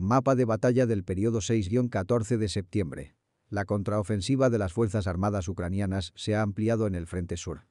Mapa de batalla del periodo 6-14 de septiembre. La contraofensiva de las Fuerzas Armadas ucranianas se ha ampliado en el frente sur.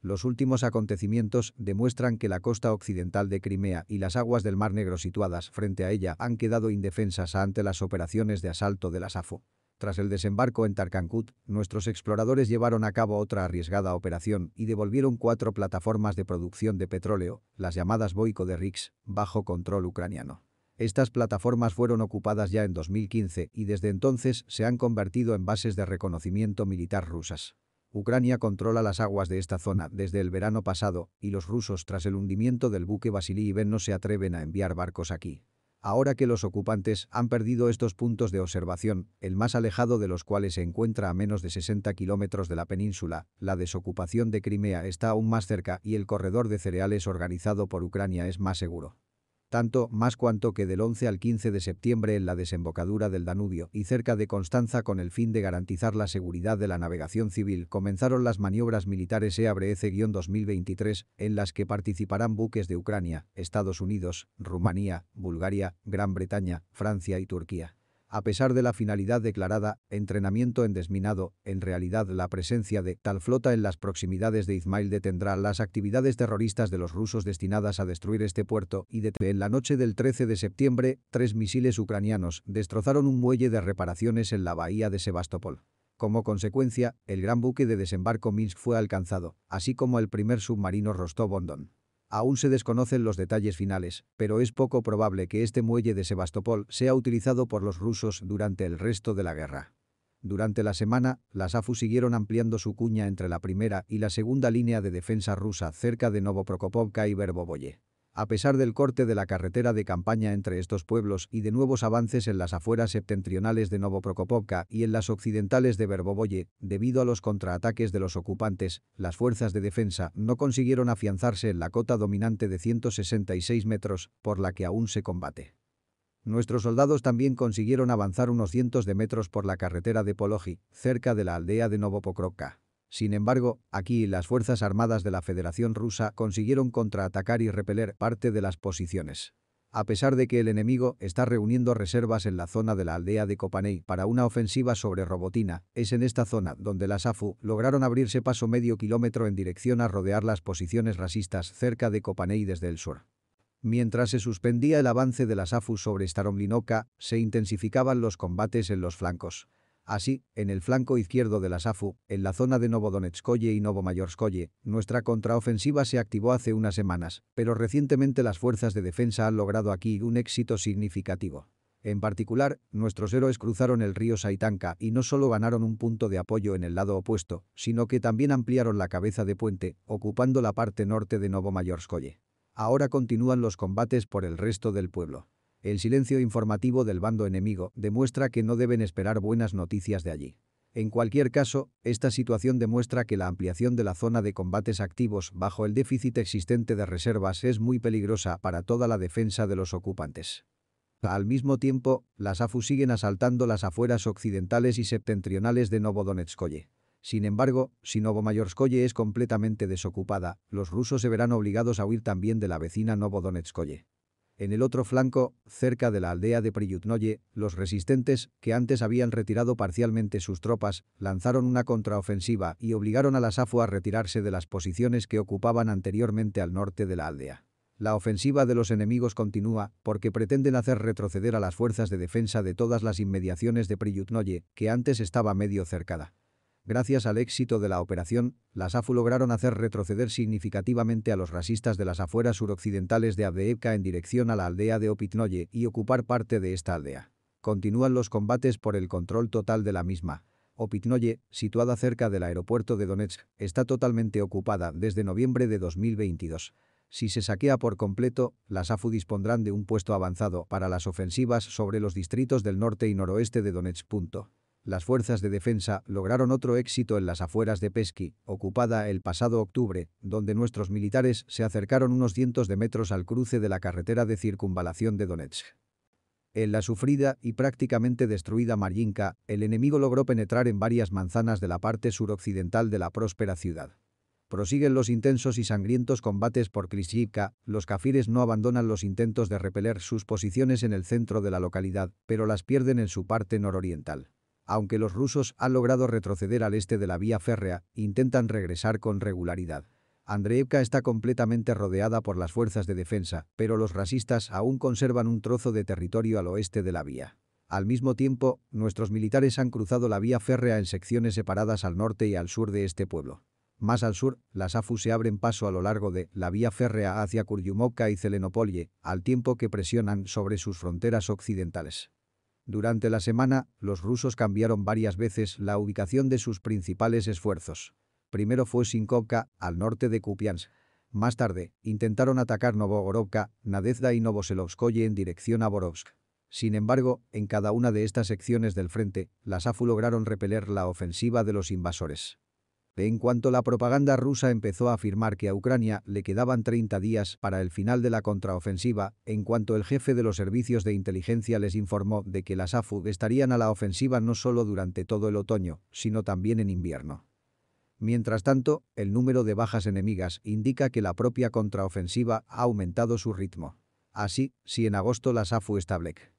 Los últimos acontecimientos demuestran que la costa occidental de Crimea y las aguas del Mar Negro situadas frente a ella han quedado indefensas ante las operaciones de asalto de la SAFU. Tras el desembarco en Tarkankut, nuestros exploradores llevaron a cabo otra arriesgada operación y devolvieron 4 plataformas de producción de petróleo, las llamadas Boyko de Riks, bajo control ucraniano. Estas plataformas fueron ocupadas ya en 2015 y desde entonces se han convertido en bases de reconocimiento militar rusas. Ucrania controla las aguas de esta zona desde el verano pasado y los rusos, tras el hundimiento del buque Vasily Ivan, no se atreven a enviar barcos aquí. Ahora que los ocupantes han perdido estos puntos de observación, el más alejado de los cuales se encuentra a menos de 60 kilómetros de la península, la desocupación de Crimea está aún más cerca y el corredor de cereales organizado por Ucrania es más seguro. Tanto más cuanto que del 11 al 15 de septiembre en la desembocadura del Danubio y cerca de Constanza, con el fin de garantizar la seguridad de la navegación civil, comenzaron las maniobras militares EABREC-2023, en las que participarán buques de Ucrania, Estados Unidos, Rumanía, Bulgaria, Gran Bretaña, Francia y Turquía. A pesar de la finalidad declarada, entrenamiento en desminado, en realidad la presencia de tal flota en las proximidades de Izmail detendrá las actividades terroristas de los rusos destinadas a destruir este puerto y en la noche del 13 de septiembre, 3 misiles ucranianos destrozaron un muelle de reparaciones en la bahía de Sebastopol. Como consecuencia, el gran buque de desembarco Minsk fue alcanzado, así como el primer submarino Rostov-on-Don. Aún se desconocen los detalles finales, pero es poco probable que este muelle de Sebastopol sea utilizado por los rusos durante el resto de la guerra. Durante la semana, las AFU siguieron ampliando su cuña entre la primera y la segunda línea de defensa rusa cerca de Novoprokopóvka y Verbovoye. A pesar del corte de la carretera de campaña entre estos pueblos y de nuevos avances en las afueras septentrionales de Novoprokopóvka y en las occidentales de Verbovoye, debido a los contraataques de los ocupantes, las fuerzas de defensa no consiguieron afianzarse en la cota dominante de 166 metros, por la que aún se combate. Nuestros soldados también consiguieron avanzar unos cientos de metros por la carretera de Pologi, cerca de la aldea de Novopokrovka. Sin embargo, aquí las Fuerzas Armadas de la Federación Rusa consiguieron contraatacar y repeler parte de las posiciones. A pesar de que el enemigo está reuniendo reservas en la zona de la aldea de Kopanei para una ofensiva sobre Robotina, es en esta zona donde las AFU lograron abrirse paso medio kilómetro en dirección a rodear las posiciones rasistas cerca de Kopanei desde el sur. Mientras se suspendía el avance de las AFU sobre Staromlinovka, se intensificaban los combates en los flancos. Así, en el flanco izquierdo de la SAFU, en la zona de Novodonetskoye y Novomayorskoye, nuestra contraofensiva se activó hace unas semanas, pero recientemente las fuerzas de defensa han logrado aquí un éxito significativo. En particular, nuestros héroes cruzaron el río Saitanka y no solo ganaron un punto de apoyo en el lado opuesto, sino que también ampliaron la cabeza de puente, ocupando la parte norte de Novomayorskoye. Ahora continúan los combates por el resto del pueblo. El silencio informativo del bando enemigo demuestra que no deben esperar buenas noticias de allí. En cualquier caso, esta situación demuestra que la ampliación de la zona de combates activos bajo el déficit existente de reservas es muy peligrosa para toda la defensa de los ocupantes. Al mismo tiempo, las AFU siguen asaltando las afueras occidentales y septentrionales de Novodonetskoye. Sin embargo, si Novomayorskoye es completamente desocupada, los rusos se verán obligados a huir también de la vecina Novodonetskoye. En el otro flanco, cerca de la aldea de Priyutnoye, los resistentes, que antes habían retirado parcialmente sus tropas, lanzaron una contraofensiva y obligaron a la SAFU a retirarse de las posiciones que ocupaban anteriormente al norte de la aldea. La ofensiva de los enemigos continúa porque pretenden hacer retroceder a las fuerzas de defensa de todas las inmediaciones de Priyutnoye, que antes estaba medio cercada. Gracias al éxito de la operación, las AFU lograron hacer retroceder significativamente a los rasistas de las afueras suroccidentales de Avdiivka en dirección a la aldea de Opitnoye y ocupar parte de esta aldea. Continúan los combates por el control total de la misma. Opitnoye, situada cerca del aeropuerto de Donetsk, está totalmente ocupada desde noviembre de 2022. Si se saquea por completo, las AFU dispondrán de un puesto avanzado para las ofensivas sobre los distritos del norte y noroeste de Donetsk. Las fuerzas de defensa lograron otro éxito en las afueras de Pesky, ocupada el pasado octubre, donde nuestros militares se acercaron unos cientos de metros al cruce de la carretera de circunvalación de Donetsk. En la sufrida y prácticamente destruida Mariinka, el enemigo logró penetrar en varias manzanas de la parte suroccidental de la próspera ciudad. Prosiguen los intensos y sangrientos combates por Klishchiivka, los kafires no abandonan los intentos de repeler sus posiciones en el centro de la localidad, pero las pierden en su parte nororiental. Aunque los rusos han logrado retroceder al este de la vía férrea, intentan regresar con regularidad. Andreevka está completamente rodeada por las fuerzas de defensa, pero los rasistas aún conservan un trozo de territorio al oeste de la vía. Al mismo tiempo, nuestros militares han cruzado la vía férrea en secciones separadas al norte y al sur de este pueblo. Más al sur, las AFU se abren paso a lo largo de la vía férrea hacia Kurdyumovka y Zelenopolie, al tiempo que presionan sobre sus fronteras occidentales. Durante la semana, los rusos cambiaron varias veces la ubicación de sus principales esfuerzos. Primero fue Sinkovka, al norte de Kupiansk. Más tarde, intentaron atacar Novogorovka, Nadezhda y Novoselovskoye en dirección a Borovsk. Sin embargo, en cada una de estas secciones del frente, las AFU lograron repeler la ofensiva de los invasores. En cuanto la propaganda rusa empezó a afirmar que a Ucrania le quedaban 30 días para el final de la contraofensiva, en cuanto el jefe de los servicios de inteligencia les informó de que las AFU estarían a la ofensiva no solo durante todo el otoño, sino también en invierno. Mientras tanto, el número de bajas enemigas indica que la propia contraofensiva ha aumentado su ritmo. Así, si en agosto las AFU establecen